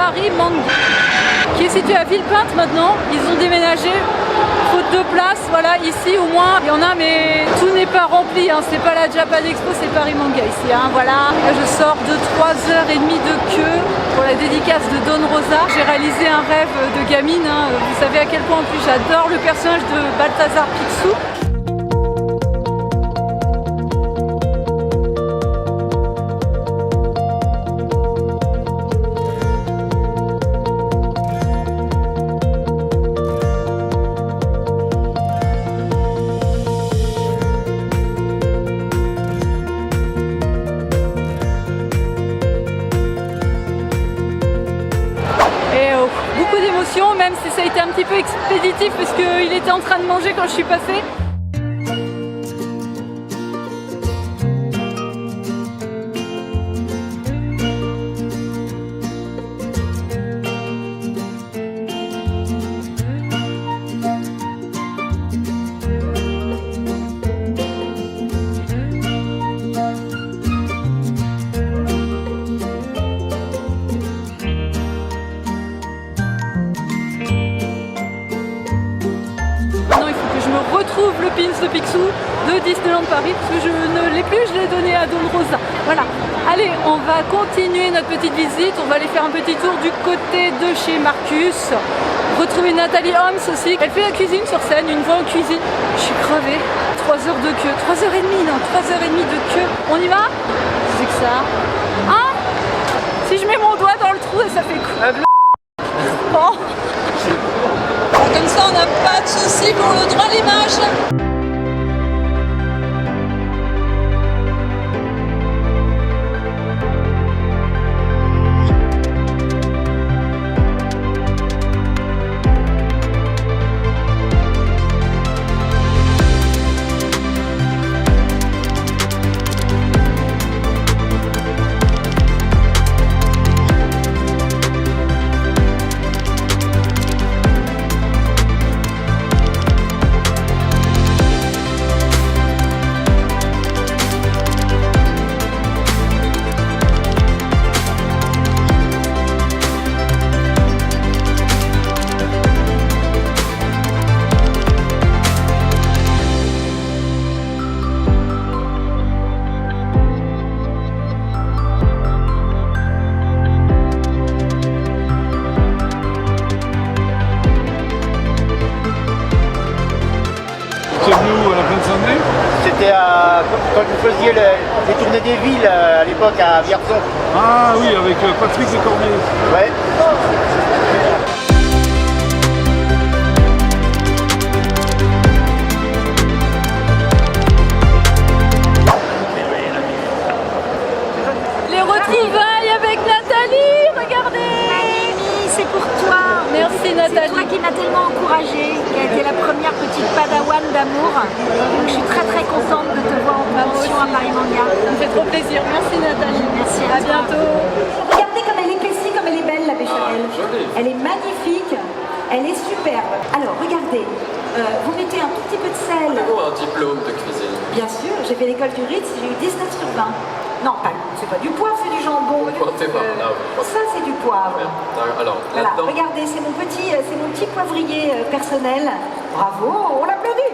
Paris Manga, qui est situé à Villepinte maintenant. Ils ont déménagé, faute de place, voilà, ici au moins il y en a, mais tout n'est pas rempli, hein. C'est pas la Japan Expo, c'est Paris Manga ici, hein, voilà. Là, je sors de 3h30 de queue pour la dédicace de Don Rosa. J'ai réalisé un rêve de gamine, hein. Vous savez à quel point en plus j'adore le personnage de Balthazar Picsou. Beaucoup d'émotions, même si ça a été un petit peu expéditif parce qu'il était en train de manger quand je suis passée. Retrouve le pins de Picsou de Disneyland Paris parce que je ne l'ai plus, je l'ai donné à Don Rosa. Voilà, allez, on va continuer notre petite visite, on va aller faire un petit tour du côté de chez Marcus, retrouver Nathalie Holmes aussi, elle fait la cuisine sur scène, une voix en cuisine. Je suis crevée, 3 heures de queue, 3h30, non, 3h30 de queue. On y va? C'est que ça. Hein? Si je mets mon doigt dans le trou, ça fait quoi? Bon. Comme ça, on n'a pas de souci pour le droit à l'image. C'était quand vous faisiez les tournées des villes à l'époque à Vierzon. Ah oui, avec Patrick Cormier. Ouais. Les retrouvailles avec Nathalie, regardez. C'est pour toi. Merci Nathalie. C'est toi qui m'as tellement encouragée, qui a été la première petite padawan d'amour. Donc je suis très très contente de te voir en promotion à Paris Manga. Ça me fait trop plaisir. Merci Nathalie. Merci à bientôt. Regardez comme elle est épaissie, comme elle est belle la béchamel. Elle est magnifique, elle est superbe. Alors regardez, vous mettez un tout petit peu de sel. Un diplôme de cuisine. Bien sûr, j'ai fait l'école du Ritz, j'ai eu 19 sur 20. Non, c'est pas du poivre, c'est du jambon. Ça, c'est du poivre. Alors, voilà, regardez, c'est mon petit poivrier personnel. Bravo, on l'applaudit.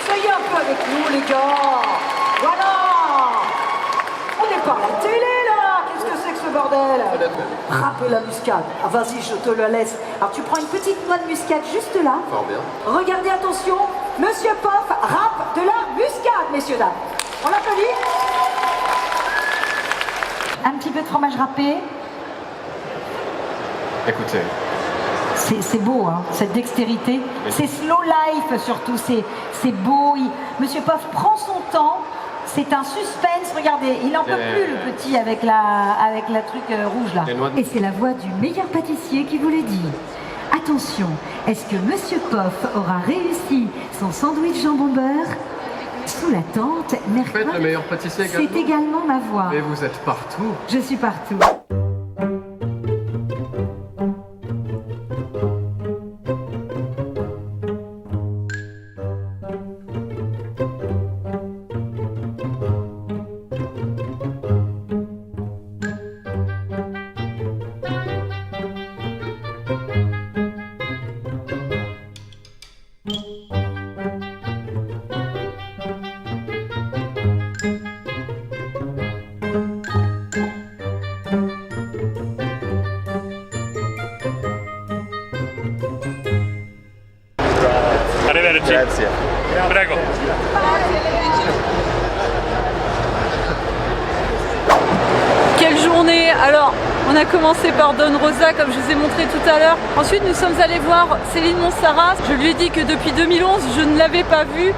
Soyez un peu avec nous, les gars. Voilà. On n'est pas à la télé, là. Qu'est-ce que c'est que ce bordel? Râpez la muscade. Ah, vas-y, je te le laisse. Alors, tu prends une petite noix de muscade juste là. Fort bien. Regardez, attention. Monsieur Poff râpe de la muscade, messieurs, dames. On l'applaudit. Un petit peu de fromage râpé. Écoutez. C'est beau, hein, cette dextérité. C'est slow life surtout, c'est beau. Monsieur Poff prend son temps. C'est un suspense, regardez, il n'en peut plus le petit avec la truc rouge là. Et c'est la voix du meilleur pâtissier qui vous le dit. Attention, est-ce que Monsieur Poff aura réussi son sandwich jambon beurre? Sous la tente, mercredi. Vous êtes le meilleur pâtissier également. C'est également ma voix. Mais vous êtes partout. Je suis partout. Prego. Quelle journée! Alors, on a commencé par Don Rosa, comme je vous ai montré tout à l'heure. Ensuite, nous sommes allés voir Céline Montsarrat. Je lui ai dit que depuis 2011, je ne l'avais pas vue.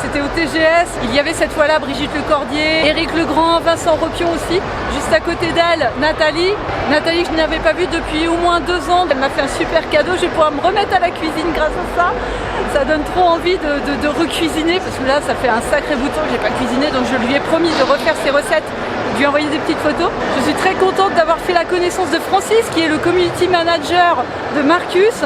C'était au TGS. Il y avait cette fois-là Brigitte Lecordier, Éric Legrand, Vincent Ropion aussi. Juste à côté d'elle, Nathalie. Nathalie que je n'avais pas vue depuis au moins 2 ans. Elle m'a fait un super cadeau. Je vais pouvoir me remettre à la cuisine grâce à ça. Ça donne trop envie de recuisiner parce que là, ça fait un sacré bouton que j'ai pas cuisiné. Donc je lui ai promis de refaire ses recettes, de lui envoyer des petites photos. Je suis très contente d'avoir fait la connaissance de Francis, qui est le community manager de Marcus.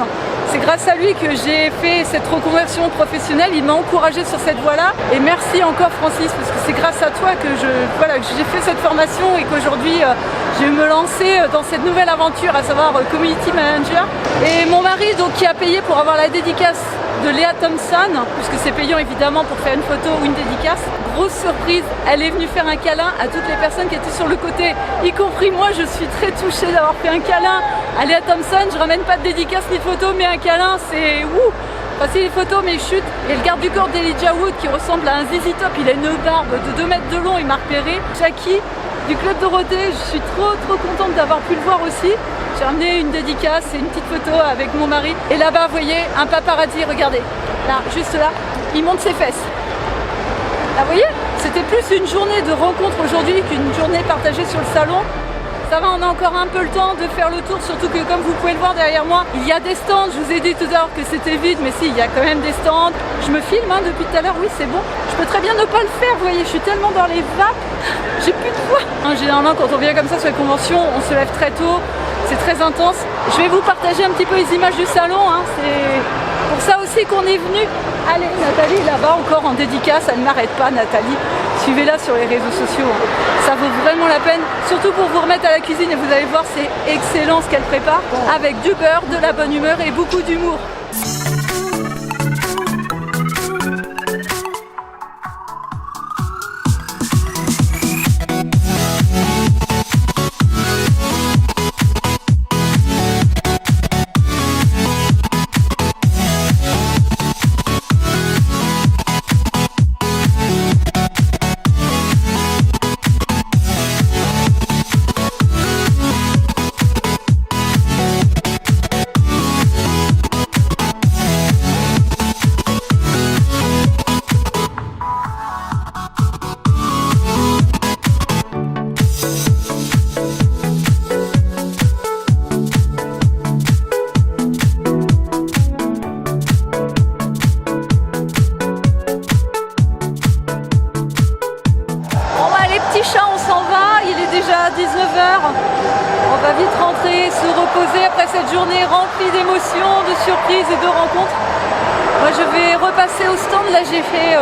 C'est grâce à lui que j'ai fait cette reconversion professionnelle, il m'a encouragée sur cette voie-là. Et merci encore Francis, parce que c'est grâce à toi que j'ai fait cette formation et qu'aujourd'hui je vais me lancer dans cette nouvelle aventure, à savoir community manager. Et mon mari donc qui a payé pour avoir la dédicace de Léa Thompson, puisque c'est payant évidemment pour faire une photo ou une dédicace. Grosse surprise, elle est venue faire un câlin à toutes les personnes qui étaient sur le côté, y compris moi. Je suis très touchée d'avoir fait un câlin à Léa Thompson. Je ramène pas de dédicace ni de photo, mais un câlin c'est wouh. Enfin, c'est les photos mais chute. Et le garde du corps d'Elijah Wood qui ressemble à un ZZ Top, il a une barbe de 2 mètres de long, il m'a repéré. Jackie du Club Dorothée, je suis trop contente d'avoir pu le voir aussi. J'ai ramené une dédicace et une petite photo avec mon mari. Et là-bas, vous voyez, un paparazzi, regardez. Là, juste là, il monte ses fesses. Là, vous voyez, c'était plus une journée de rencontre aujourd'hui qu'une journée partagée sur le salon. Ça va, on a encore un peu le temps de faire le tour, surtout que comme vous pouvez le voir derrière moi, il y a des stands. Je vous ai dit tout à l'heure que c'était vide, mais si, il y a quand même des stands. Je me filme depuis tout à l'heure, oui c'est bon. Je peux très bien ne pas le faire, vous voyez, je suis tellement dans les vapes, j'ai plus de voix. Généralement quand on vient comme ça sur les conventions, on se lève très tôt, c'est très intense. Je vais vous partager un petit peu les images du salon, c'est pour ça aussi qu'on est venu. Allez, Nathalie là-bas encore en dédicace, elle ne m'arrête pas Nathalie. Suivez-la sur les réseaux sociaux, ça vaut vraiment la peine, surtout pour vous remettre à la cuisine et vous allez voir c'est excellent ce qu'elle prépare, avec du beurre, de la bonne humeur et beaucoup d'humour. On s'en va, il est déjà 19h, on va vite rentrer, se reposer après cette journée remplie d'émotions, de surprises et de rencontres. Moi je vais repasser au stand, là j'ai fait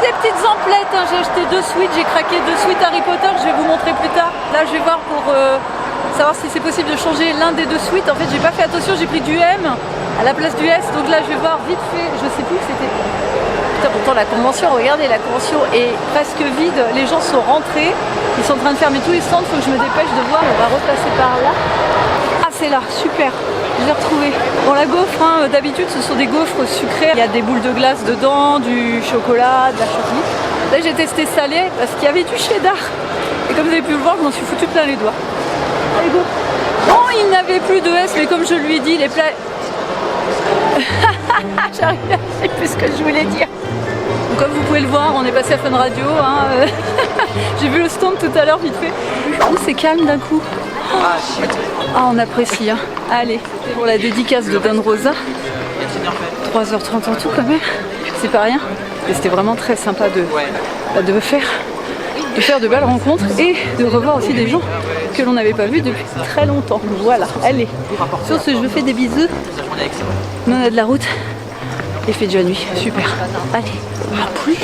des petites emplettes, j'ai acheté 2 suites, j'ai craqué 2 suites Harry Potter, je vais vous montrer plus tard. Là je vais voir pour savoir si c'est possible de changer l'un des 2 suites. En fait j'ai pas fait attention, j'ai pris du M à la place du S, donc là je vais voir vite fait, je sais plus où c'était. Putain, pourtant la convention, regardez, la convention est presque vide, les gens sont rentrés, ils sont en train de fermer tous les stands, il faut que je me dépêche de voir, on va repasser par là. Ah c'est là, super, je l'ai retrouvé. Bon la gaufre, d'habitude ce sont des gaufres sucrées, il y a des boules de glace dedans, du chocolat, de la chantilly. Là j'ai testé salé parce qu'il y avait du cheddar. Et comme vous avez pu le voir, je m'en suis foutu plein les doigts. Allez go. Bon, il n'avait plus de S, mais comme je lui ai dit, les plats... J'arrive à dire plus ce que je voulais dire. Donc, comme vous pouvez le voir, on est passé à Fun Radio. J'ai vu le stand tout à l'heure vite fait. Oh, c'est calme d'un coup. Ah, on apprécie. Allez, pour la dédicace de Don Rosa. 3h30 en tout quand même. C'est pas rien. Et c'était vraiment très sympa de faire de belles rencontres et de revoir aussi des gens que l'on n'avait pas vus depuis très longtemps. Voilà, allez. Sur ce, je vous fais des bisous. Nous on a de la route. Il fait déjà nuit, super. Allez, à plus.